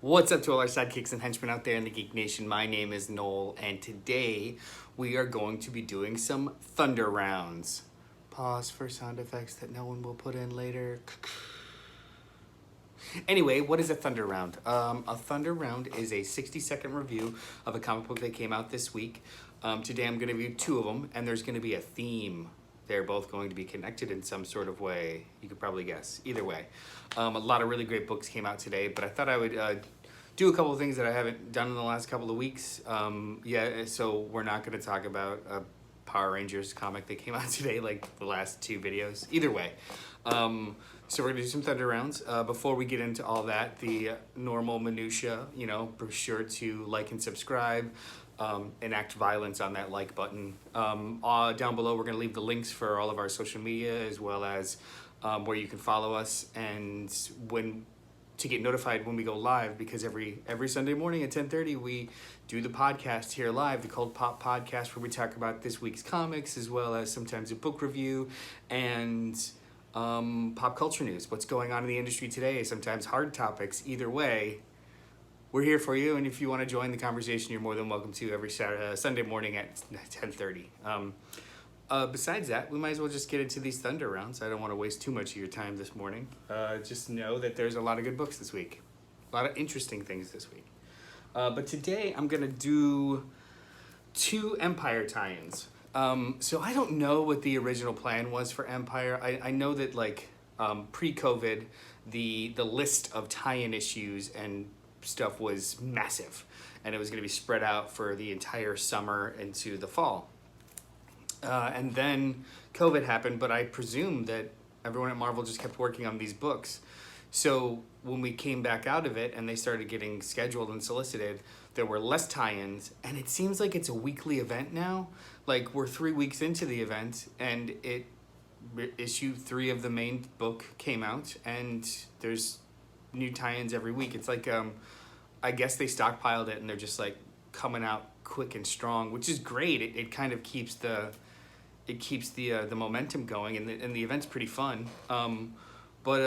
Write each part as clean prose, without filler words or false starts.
What's up to all our sidekicks and henchmen out there in the Geek Nation? My name is Noel, and today we are going to be doing some Thunder Rounds. Pause for sound effects that no one will put in later. Anyway, what is a Thunder Round? A Thunder Round is a 60-second review of a comic book that came out this week. Today I'm going to review two of them, and there's going to be a theme. They're both going to be connected in some sort of way. You could probably guess. Either way. A lot of really great books came out today, but I thought I would do a couple of things that I haven't done in the last couple of weeks. So we're not going to talk about a Power Rangers comic that came out today, like the last two videos. Either way. So we're going to do some Thunder Rounds. Before we get into all that, the normal minutia, be sure to like and subscribe. Enact violence on that like button. Down below, we're going to leave the links for all of our social media, as well as where you can follow us and to get notified when we go live, because every Sunday morning at 10:30 we do the podcast here live, the Cold Pop Podcast, where we talk about this week's comics, as well as sometimes a book review and pop culture news, what's going on in the industry today, sometimes hard topics. Either way, we're here for you, and if you want to join the conversation, you're more than welcome to every Sunday morning at 10:30. Besides that, we might as well just get into these Thunder Rounds. I don't want to waste too much of your time this morning. Just know that there's a lot of good books this week. A lot of interesting things this week. But today, I'm going to do two Empyre tie-ins. So I don't know what the original plan was for Empyre. I know that, pre-COVID, the list of tie-in issues and stuff was massive, and it was going to be spread out for the entire summer into the fall. And then COVID happened, but I presume that everyone at Marvel just kept working on these books. So when we came back out of it and they started getting scheduled and solicited, there were less tie-ins, and it seems like it's a weekly event now. Like, we're 3 weeks into the event, and issue 3 of the main book came out, and there's new tie-ins every week. It's like, I guess they stockpiled it and they're just like coming out quick and strong, which is great. It kind of keeps the momentum going, and the event's pretty fun. But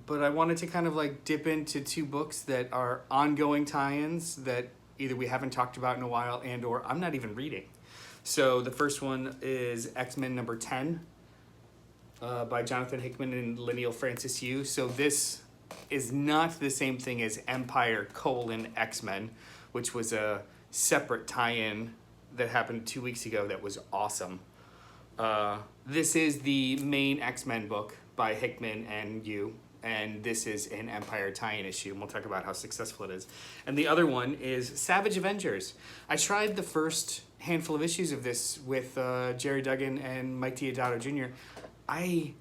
I wanted to kind of like dip into 2 books that are ongoing tie-ins that either we haven't talked about in a while and or I'm not even reading. So the first one is X-Men number 10 by Jonathan Hickman and Leinil Francis Yu. So this is not the same thing as Empyre: X-Men, which was a separate tie-in that happened 2 weeks ago that was awesome. This is the main X-Men book by Hickman and Yu, and this is an Empyre tie-in issue, and we'll talk about how successful it is. And the other one is Savage Avengers. I tried the first handful of issues of this with Gerry, Duggan, and Mike Deodato Jr. I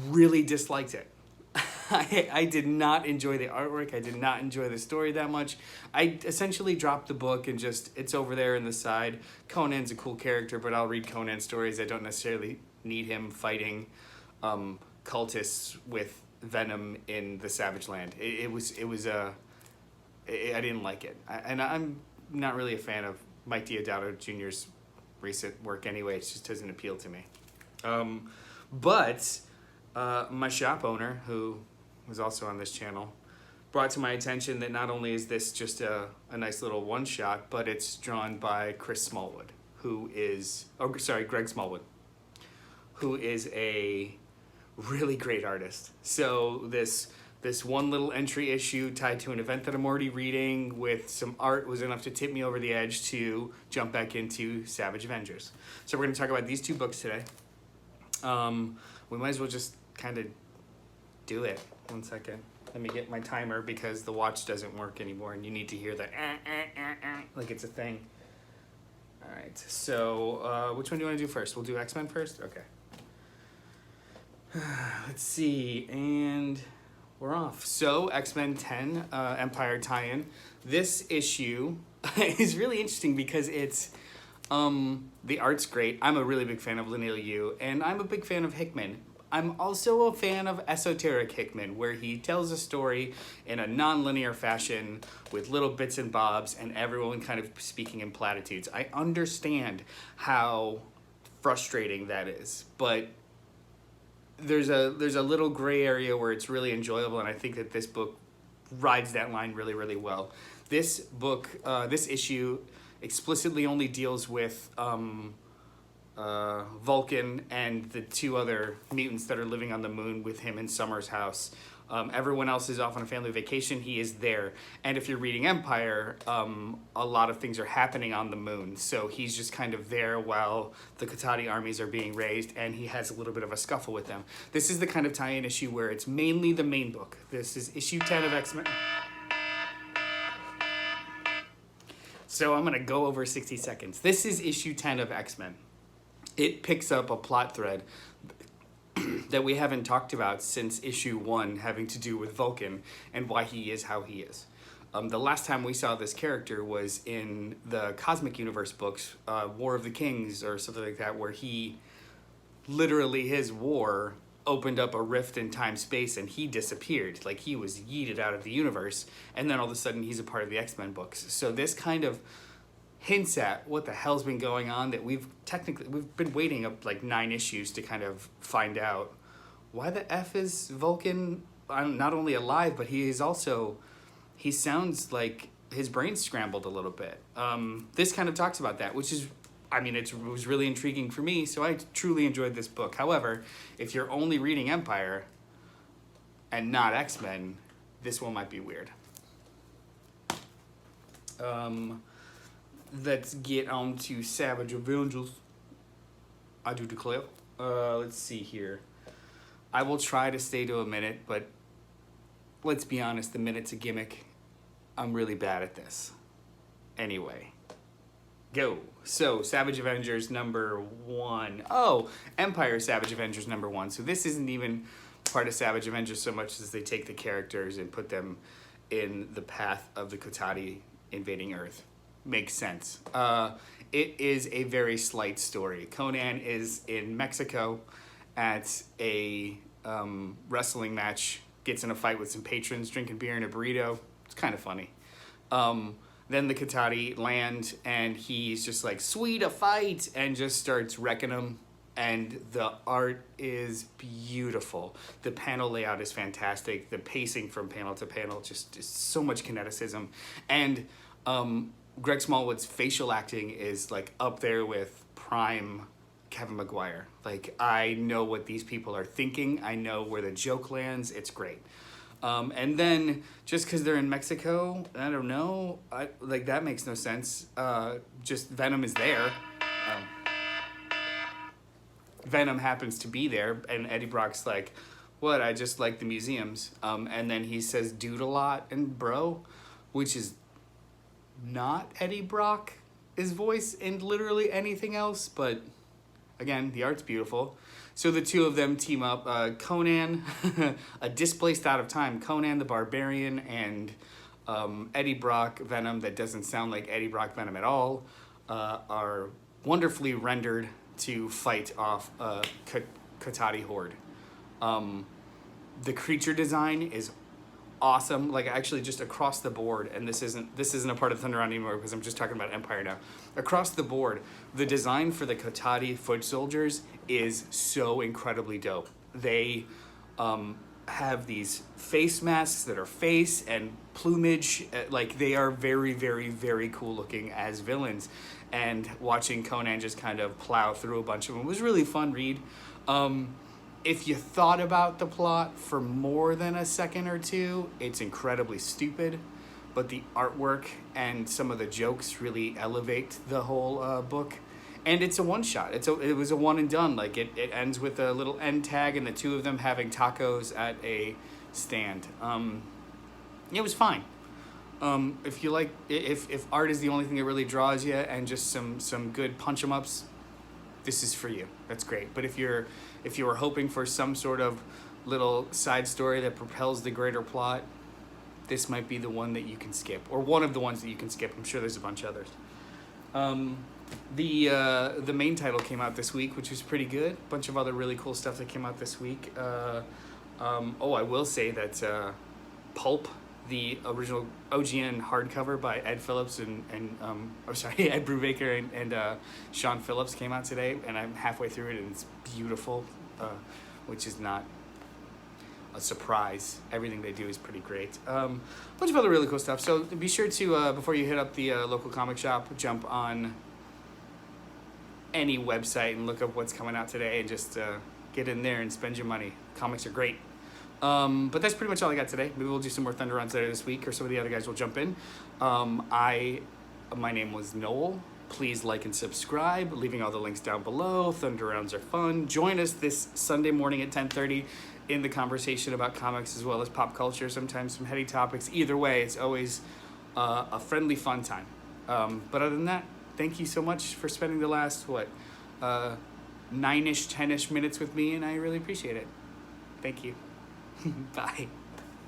really disliked it. I did not enjoy the artwork. I did not enjoy the story that much. I essentially dropped the book and it's over there in the side. Conan's a cool character, but I'll read Conan stories. I don't necessarily need him fighting cultists with venom in the Savage Land. I didn't like it. And I'm not really a fan of Mike Deodato Jr.'s recent work anyway. It just doesn't appeal to me. But my shop owner, who was also on this channel, brought to my attention that not only is this just a nice little one-shot, but it's drawn by Greg Smallwood, who is a really great artist. So this one little entry issue tied to an event that I'm already reading with some art was enough to tip me over the edge to jump back into Savage Avengers. So we're going to talk about these 2 books today. We might as well just kind of do it. 1 second. Let me get my timer, because the watch doesn't work anymore, and you need to hear that like it's a thing. All right. So which one do you want to do first? We'll do X-Men first? Okay. Let's see. And we're off. So X-Men 10, Empyre tie-in. This issue is really interesting because it's the art's great. I'm a really big fan of Leinil Yu, and I'm a big fan of Hickman. I'm also a fan of esoteric Hickman, where he tells a story in a non-linear fashion with little bits and bobs and everyone kind of speaking in platitudes. I understand how frustrating that is, but there's a little gray area where it's really enjoyable, and I think that this book rides that line really, really well. This book, this issue, explicitly only deals with Vulcan and the 2 other mutants that are living on the moon with him in Summer's house. Everyone else is off on a family vacation. He is there. And if you're reading Empyre, a lot of things are happening on the moon. So he's just kind of there while the Katati armies are being raised, and he has a little bit of a scuffle with them. This is the kind of tie-in issue where it's mainly the main book. This is issue 10 of X-Men. So I'm going to go over 60 seconds. This is issue 10 of X-Men. It picks up a plot thread that we haven't talked about since issue 1, having to do with Vulcan and why he is how he is. The last time we saw this character was in the Cosmic Universe books, War of the Kings or something like that, where he, literally his war opened up a rift in time-space and he disappeared. Like, he was yeeted out of the universe, and then all of a sudden he's a part of the X-Men books. So this kind of hints at what the hell's been going on, that we've been waiting up like 9 issues to kind of find out why the F is Vulcan not only alive, but he sounds like his brain's scrambled a little bit. This kind of talks about that, which is, I mean, it was really intriguing for me, so I truly enjoyed this book. However, if you're only reading Empyre and not X-Men, this one might be weird. Let's get on to Savage Avengers. I do declare. Let's see here. I will try to stay to a minute, but let's be honest, the minute's a gimmick. I'm really bad at this. Anyway, go. So, Savage Avengers number 1. Oh, Empyre Savage Avengers number 1. So this isn't even part of Savage Avengers so much as they take the characters and put them in the path of the Katati invading Earth. Makes sense. It is a very slight story. Conan is in Mexico at a wrestling match, gets in a fight with some patrons, drinking beer and a burrito. It's kind of funny. Then the Katati land, and he's just like, sweet, a fight, and just starts wrecking them. And the art is beautiful. The panel layout is fantastic. The pacing from panel to panel, just so much kineticism. And Greg Smallwood's facial acting is like up there with prime Kevin Maguire. Like, I know what these people are thinking. I know where the joke lands. It's great. And then just because they're in Mexico, I don't know, like that makes no sense. Just Venom is there. Venom happens to be there, and Eddie Brock's like, what, I just like the museums. And then he says dude a lot and bro, which is not Eddie Brock's voice in literally anything else, but again, the art's beautiful. So the 2 of them team up. Conan, a displaced out of time Conan the Barbarian, and Eddie Brock Venom that doesn't sound like Eddie Brock Venom at all, are wonderfully rendered to fight off a Katati horde. The creature design is awesome, like actually just across the board, and this isn't a part of Thunder Round anymore because I'm just talking about Empyre now. Across the board, the design for the Katati foot soldiers is so incredibly dope. They have these face masks that are face and plumage, like they are very, very, very cool looking as villains, and watching Conan just kind of plow through a bunch of them was a really fun read. If you thought about the plot for more than a second or two, it's incredibly stupid, but the artwork and some of the jokes really elevate the whole book. And it's a one-shot. It was a one and done. Like, it ends with a little end tag and the 2 of them having tacos at a stand. It was fine. If you like, if art is the only thing that really draws you and just some good punch-em-ups, this is for you. That's great. But if you were hoping for some sort of little side story that propels the greater plot, this might be the one that you can skip, or one of the ones that you can skip. I'm sure there's a bunch of others. The main title came out this week, which was pretty good. A bunch of other really cool stuff that came out this week. I will say that Pulp, the original OGN hardcover by Ed Phillips and Ed Brubaker and Sean Phillips came out today, and I'm halfway through it, and it's beautiful, which is not a surprise. Everything they do is pretty great. Bunch of other really cool stuff. So be sure to, before you hit up the local comic shop, jump on any website and look up what's coming out today and just get in there and spend your money. Comics are great. But that's pretty much all I got today. Maybe we'll do some more Thunder Rounds later this week, or some of the other guys will jump in. My name was Noel. Please like and subscribe, leaving all the links down below. Thunder Rounds are fun. Join us this Sunday morning at 10:30 in the conversation about comics as well as pop culture, sometimes some heady topics. Either way, it's always a friendly, fun time. But other than that, thank you so much for spending the last, 9-ish, 10-ish minutes with me, and I really appreciate it. Thank you. Bye.